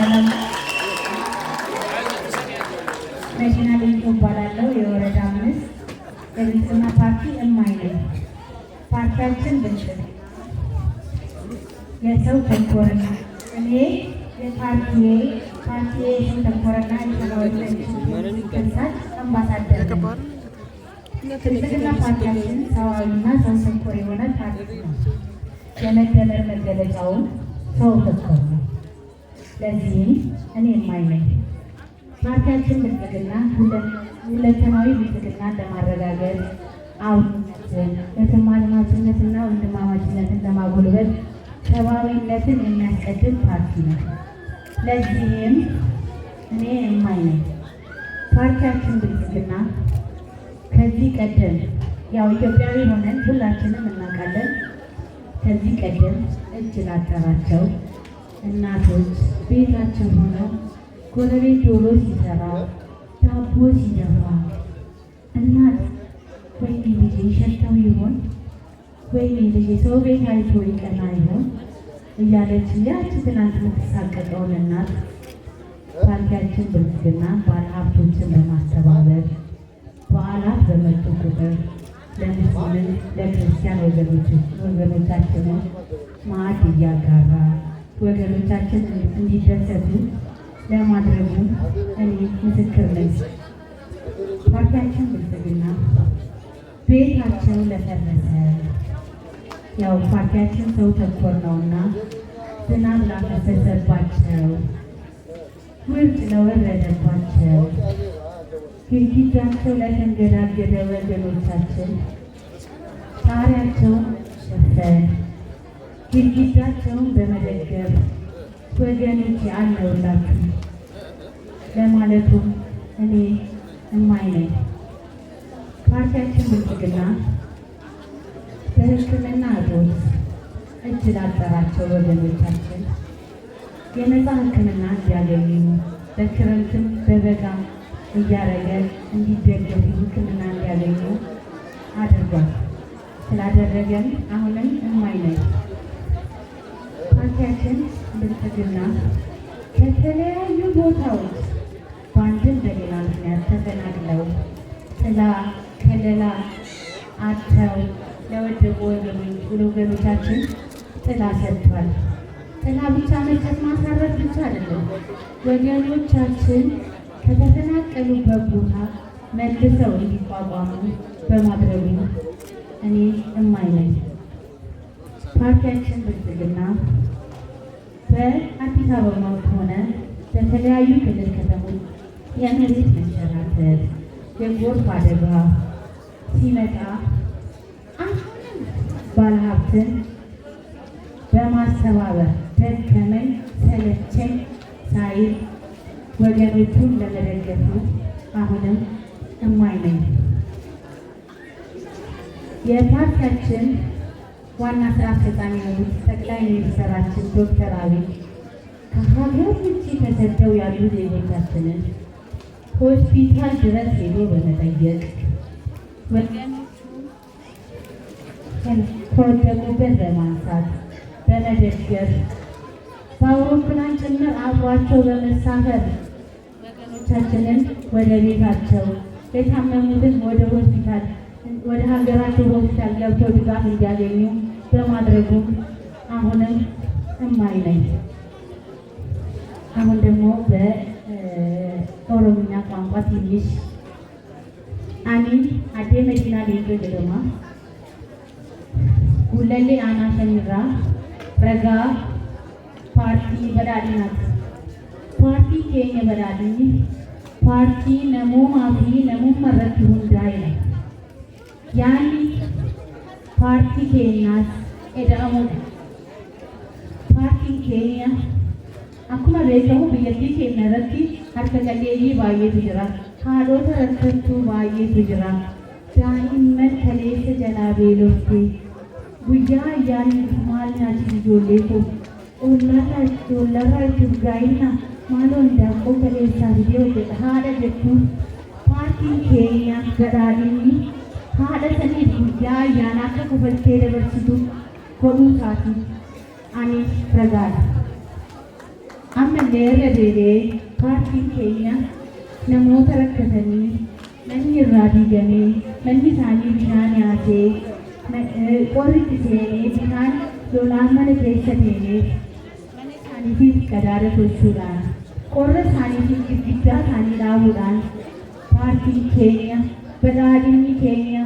ይባላል። መዲና ሌንጮ እባላለሁ። የወረዳ 5 የብልጽግና ፓርቲ እማኝ ነኝ። ፓርቲያችን ብልጽግና የሰው ተኮርና እኔ የፓርቲዬ የሰው ተኮርና የሰብአዊነት ቅርሳት አምባሳደር ነኝ። ብልጽግና ፓርቲያችን ሰዋዊና ሰው ተኮር የሆነ ፓርቲ ነው። የመደመር መገለጫውን ሰው ተኮር ነው። ለዚህም እኔ እማኝ ነኝ። ፓርቲያችን ብልጽግና ሁለንተናዊ ብልጽግናን ለማረጋገጥ አውነትን፣ እህትማማችነትና ወንድማማችነትን ለማጎልበት ሰብአዊነትን የሚያስቀድም ፓርቲ ነው። ለዚህም እኔ እማኝ ነኝ። ፓርቲያችን ብልጽግና ከዚህ ቀደም ኢትዮጵያዊ ሆነን ሁላችንም እናውቃለን። ከዚህ ቀደም እጅ ላጠራቸው እናቶች ቤታቸው ሆነው ጎረቤት ዶሮ ሲሰራ ዳቦ ሲደፋ እናት ወይኔ ልጄ ሸተው ይሆን ወይኔ ልጄ ሰው ቤት አይቶ ይቀና ይሆን እያለች ያቺ ትናንት የምትሳቀቀውን እናት ፓርቲያችን ብልጽግና ባለሀብቶችን በማስተባበር በዓላት በመጡ ቁጥር ለሙስሊም ለክርስቲያን ወገኖቻችንን ማዕድ እያጋራ ወገኖቻችን እንዲደሰቱ ለማድረጉ እኔ ምስክር ነኝ። ፓርቲያችን ብልጽግና ቤታቸው ለፈረሰ ፓርቲያችን ሰው ተኮር ነውና ዝናብ ላፈሰሰባቸው፣ ውርጭ ለወረደባቸው፣ ግድግዳቸው ለተንገዳገደ ወገኖቻችን ጣሪያቸውን ሸፈን ግድግዳቸውን በመደገፍ ወገኖች አለውላችሁ ለማለቱም እኔ እማኝ ነኝ። ፓርቲያችን ብልጽግና በሕክምና እጦት እጅ ላጠራቸው ወገኖቻችን የነፃ ሕክምና እንዲያገኙ በክረምትም በበጋም እያደረገ እንዲደገፉ ሕክምና እንዲያገኙ አድርጓል። ስላደረገም አሁንም እማኝ ነኝ። ፓርቲያችን ብልጽግና ከተለያዩ ቦታዎች በአንድም በሌላ ምክንያት ተፈናቅለው ጥላ ከለላ አጥተው ለወደቁ ወገኖቻችን ጥላ ሰጥቷል። ጥላ ብቻ መስጠት ማሳረፍ ብቻ አይደለም፣ ወገኖቻችን ከተፈናቀሉበት ቦታ መልሰው እንዲቋቋሙ በማድረጉ እኔ እማኝ ነኝ። ፓርቲያችን ብልጽግና በአዲስ አበባ ሆነ በተለያዩ ክልል ከተሞች የመሬት መንሸራተት፣ የጎርፍ አደጋ ሲመጣ አሁንም ባለሀብትን በማስተባበር ደከመኝ ሰለቸኝ ሳይል ወገኖቹን ለመደገፉ አሁንም እማኝ ነኝ። የፓርቲያችን ዋና ስራ አስፈጻሚ የሆኑት ጠቅላይ ሚኒስትራችን ዶክተር አብይ ከሀገር ውጭ ተሰደው ያሉ ዜጎቻችንን ሆስፒታል ድረስ ሄዶ በመጠየቅ ወገኖቹ ከወደቁበት በማንሳት በመደገፍ በአውሮፕላን ጭምር አብሯቸው በመሳፈር ወገኖቻችንን ወደ ቤታቸው የታመሙትን ወደ ሆስፒታል ወደ ሀገራቸው ሆስፒታል ገብተው ድጋፍ እንዲያገኙ በማድረጉ አሁንም እማኝ ነኝ። አሁን ደግሞ በኦሮምኛ ቋንቋ ትንሽ አኒ አዴ መዲና ሌንጮ ጀደማ ጉለሌ አና ሸሚራ ረጋ ፓርቲ በዳዲናት ፓርቲ ኬኛ በዳዲኒ ፓርቲ ነሞማ ፊ ነሙማ ረቲ ሁንዳይ ነው ያኒ ፓርቲ ኬኛስ ኤዳሙድ ፓርቲ ኬኛ akkuma beekamu biyyattii keenya irratti harka qalleeyyii baay'eetu jira. Haadhota rakkattuu baay'eetu jira. Daa'imman kaleessa jalaa beeloftee guyyaa ayyaanni maal nyaachis ijoollee koo ollarraa itti urgaa'inna maaloo hindaaqqoo kaleessaa fidee hojjeta haadha jettuun paartiin keenya gadhaadhinni haadha saniif guyyaa ayyaana akka kufaltee dabarsitu godhuu isaati ani ragaadha. ammallee irra deebi'ee paartiin keenya namoota rakkatanii manni irraa diigamee manni isaanii bishaan yaasee qorritti seenee bishaan lolaan mana keessa deemee mana isaaniitiif qadaada tolchuudhaan qorra isaaniitiif girgiddaa isaanii dhaabuudhaan paartiin keenya badhaadhinni keenya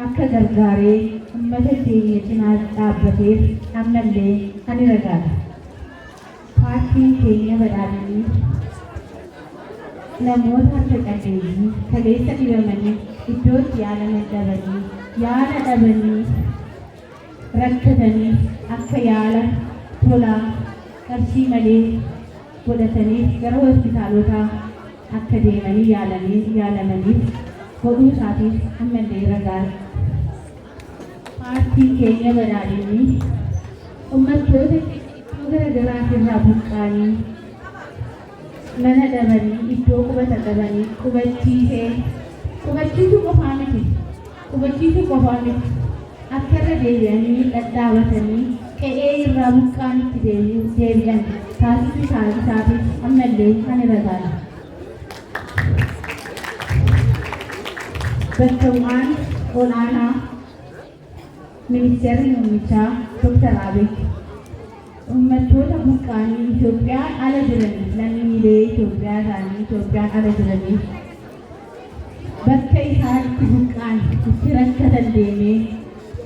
akka gargaaree uummata keenya cinaa dhaabbateef ammallee ani ragaadha. Paartiin keenya badhaadhinni namoota harka qalleeyyii kaleessa dhibamanii iddootti yaala dhabanii rakkatanii akka yaala tolaa qarshii malee godhatanii gara hospitaalotaa akka deemanii yaalamaniif godhuu isaatiif ammallee ragaadha. Paartiin keenya badhaadhinni uummattoota iddoo garaagaraa irraa buqqaanii mana dhabanii iddoo qubata dhabanii qubachiisuu qofaa miti akka irra deebi'anii dhadhaabatanii qe'ee irraa buqqaanitti deebi'an taasisuu isaatiif ammallee ani ragaadha. Bakka bu'aan olaanaa Ministeerri Muummichaa Dr. Abiy uummattoota buqqaanii Itoophiyaan ala jiranii lammiilee Itoophiyaan ala jiranii bakka isaan itti buqqaan itti rakkatan deemee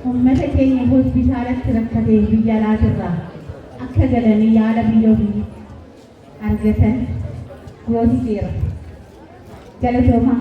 uummata keenya hospitaalatti rakkatee biyya alaatirraa akka galanii yaala biyya ofii argatan goosiseera. Galatooma.